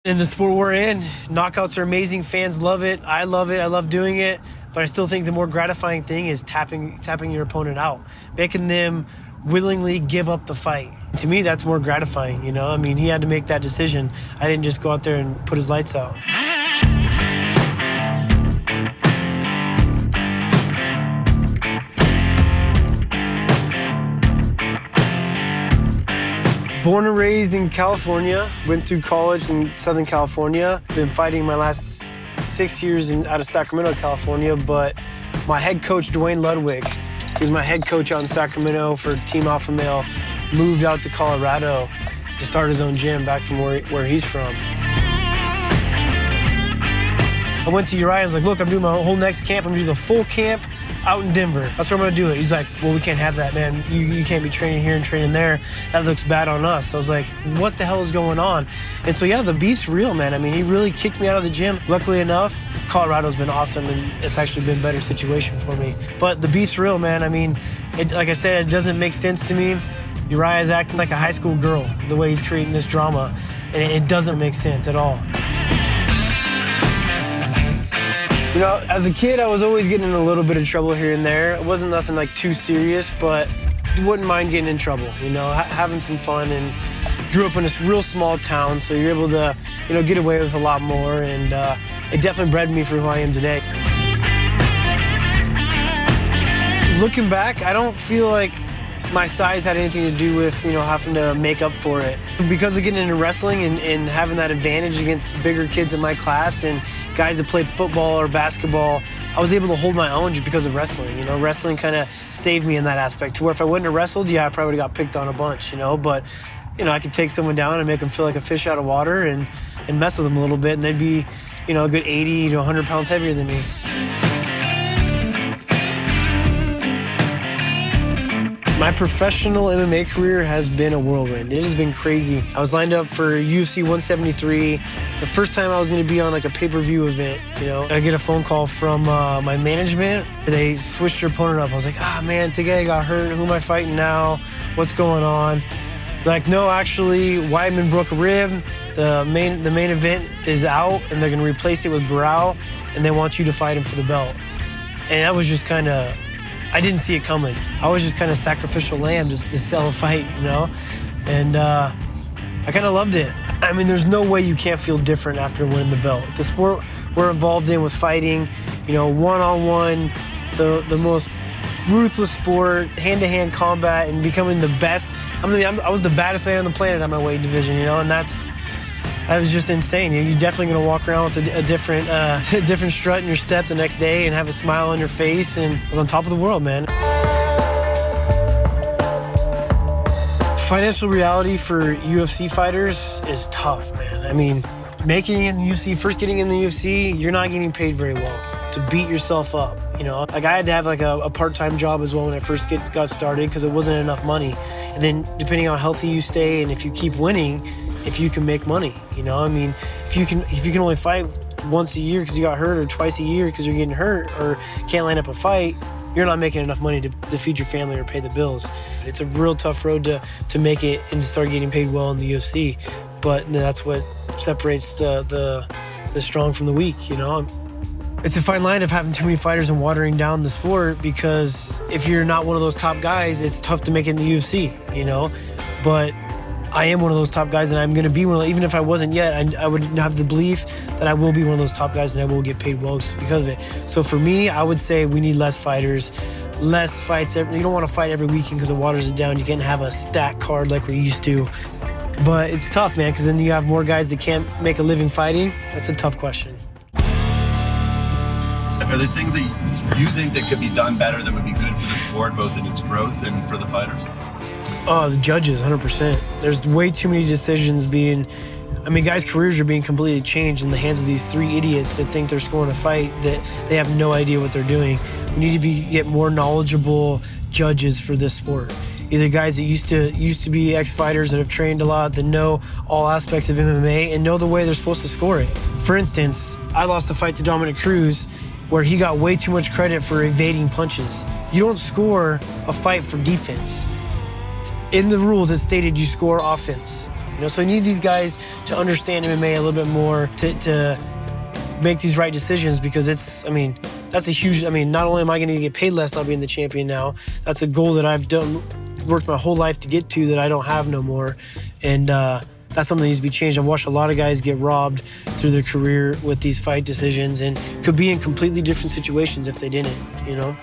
In the sport we're in, knockouts are amazing. Fans love it. I love it. I love doing it. But I still think the more gratifying thing is tapping your opponent out, making them willingly give up the fight. To me, that's more gratifying, you know? I mean, he had to make that decision. I didn't just go out there and put his lights out. Born and raised in California, went through college in Southern California. Been fighting my last 6 years out of Sacramento, California, but my head coach, Dwayne Ludwig, he was my head coach out in Sacramento for Team Alpha Male, moved out to Colorado to start his own gym back from where he's from. I went to Uriah and was like, look, I'm doing my whole next camp. I'm gonna do the full camp out in Denver. That's where I'm gonna do it. He's like, well, we can't have that, man. You can't be training here and training there. That looks bad on us. I was like, what the hell is going on? And so, yeah, the beef's real, man. I mean, he really kicked me out of the gym. Luckily enough, Colorado's been awesome, and it's actually been a better situation for me. But the beef's real, man. I mean, like I said, it doesn't make sense to me. Uriah's acting like a high school girl, the way he's creating this drama, and it doesn't make sense at all. You know, as a kid, I was always getting in a little bit of trouble here and there. It wasn't nothing like too serious, but wouldn't mind getting in trouble, you know, having some fun, and grew up in a real small town, so you're able to, you know, get away with a lot more, and it definitely bred me for who I am today. Looking back, I don't feel like my size had anything to do with, you know, having to make up for it. Because of getting into wrestling and having that advantage against bigger kids in my class and guys that played football or basketball, I was able to hold my own just because of wrestling. You know, wrestling kind of saved me in that aspect, to where if I wouldn't have wrestled, yeah, I probably would have got picked on a bunch, you know, but, you know, I could take someone down and make them feel like a fish out of water and mess with them a little bit, and they'd be, you know, a good 80 to 100 pounds heavier than me. My professional MMA career has been a whirlwind. It has been crazy. I was lined up for UFC 173. The first time I was gonna be on like a pay-per-view event, you know. I get a phone call from my management. They switched their opponent up. I was like, man, Tegay got hurt. Who am I fighting now? What's going on? They're like, no, actually, Weidman broke a rib. The main event is out, and they're gonna replace it with Barao, and they want you to fight him for the belt. And that was just kind of, I didn't see it coming. I was just kind of sacrificial lamb just to sell a fight, you know? And I kind of loved it. I mean, there's no way you can't feel different after winning the belt. The sport we're involved in with fighting, you know, one-on-one, the most ruthless sport, hand-to-hand combat, and becoming the best. I was the baddest man on the planet at my weight division, you know, and that was just insane. You're definitely gonna walk around with a different strut in your step the next day and have a smile on your face, and I was on top of the world, man. Financial reality for UFC fighters is tough, man. I mean, making it in the UFC, first getting in the UFC, you're not getting paid very well to beat yourself up, you know? Like, I had to have like a part-time job as well when I first got started, because it wasn't enough money. And then depending on how healthy you stay and if you keep winning, if you can make money, you know? I mean, if you can only fight once a year because you got hurt, or twice a year because you're getting hurt, or can't line up a fight, you're not making enough money to feed your family or pay the bills. It's a real tough road to make it and to start getting paid well in the UFC. But that's what separates the strong from the weak, you know? It's a fine line of having too many fighters and watering down the sport, because if you're not one of those top guys, it's tough to make it in the UFC, you know? But I am one of those top guys, and I'm gonna be one of those. Even if I wasn't yet, I would have the belief that I will be one of those top guys, and I will get paid well because of it. So for me, I would say we need less fighters, less fights. You don't want to fight every weekend because it waters it down. You can't have a stat card like we used to. But it's tough, man, because then you have more guys that can't make a living fighting. That's a tough question. Are there things that you think that could be done better that would be good for the sport, both in its growth and for the fighters? Oh, the judges, 100%. There's way too many decisions being, I mean, guys' careers are being completely changed in the hands of these three idiots that think they're scoring a fight that they have no idea what they're doing. We need to get more knowledgeable judges for this sport. Either guys that used to be ex-fighters that have trained a lot, that know all aspects of MMA and know the way they're supposed to score it. For instance, I lost a fight to Dominic Cruz where he got way too much credit for evading punches. You don't score a fight for defense. In the rules, it stated you score offense. You know, so you need these guys to understand MMA a little bit more to make these right decisions, because it's, I mean, that's a huge, I mean, not only am I going to get paid less not being the champion now, that's a goal that I've worked my whole life to get to that I don't have no more. And that's something that needs to be changed. I've watched a lot of guys get robbed through their career with these fight decisions and could be in completely different situations if they didn't, you know?